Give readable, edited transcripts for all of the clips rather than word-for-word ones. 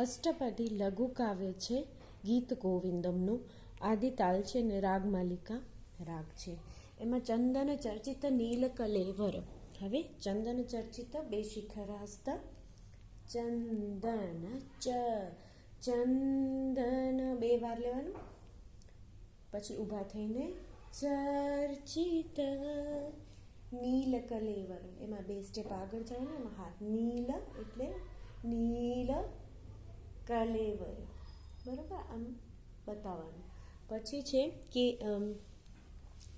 અષ્ટપદી લઘુ કાવ્ય છે ગીત ગોવિંદમનું. આદિ તાલ છે ને રાગ માલિકા રાગ છે. એમાં ચંદન ચર્ચિત નીલ કલેવર. હવે ચંદન ચર્ચિત બે શિખર હસ્ત ચંદન બે વાર લેવાનું, પછી ઊભા થઈને ચર્ચિત નીલ કલેવર. એમાં બે સ્ટેપ આગળ જવાનું, એમાં હાથ નીલ એટલે નીલ કલેવર, બરાબર આમ બતાવવાનું. પછી છે કે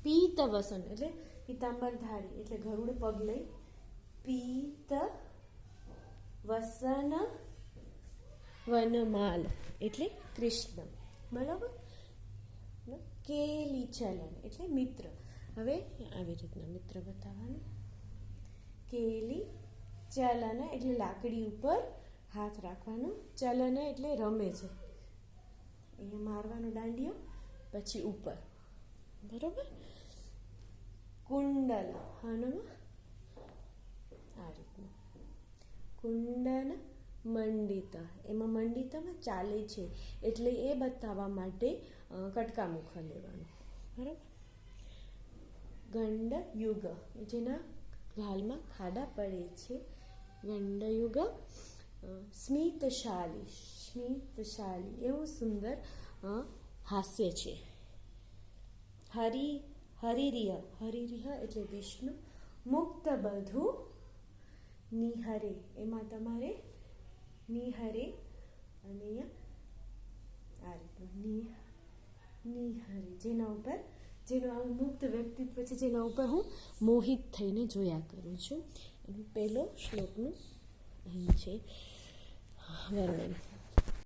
પીત વસન એટલે પીતાંબર ધારી એટલે ગરુડ પગ લઈ પીત વસન વનમાલ એટલે કૃષ્ણ, બરાબર. કેલી ચલન એટલે મિત્ર. હવે આવી રીતના મિત્ર બતાવવાનું. કેલી ચલન એટલે લાકડી ઉપર હાથ રાખવાનો. ચલન એટલે રમે છે, અહીંયા મારવાનો દાંડિયો, પછી ઉપર, બરોબર. કુંડલ હાનમાં આ રીતનું કુંડન મંડિતા. એમાં મંડિતામાં ચાલે છે એટલે એ બતાવવા માટે કટકા મુખ લેવાનું, બરાબર. ગંડ યુગ જેના ગાલમાં ખાડા પડે છે, ગંડ યુગ. સ્મિતશાલી એવું સુંદર હાસ્ય છે. હરિરિહ એટલે વિષ્ણુ. મુક્ત બધું નિહરે, એમાં તમારે નિહરે અને આ રીતનું નિહરે જેના ઉપર જેનું આ મુક્ત વ્યક્તિત્વ છે, જેના ઉપર હું મોહિત થઈને જોયા કરું છું. પહેલો શ્લોકનું અહીં છે વર્ણન.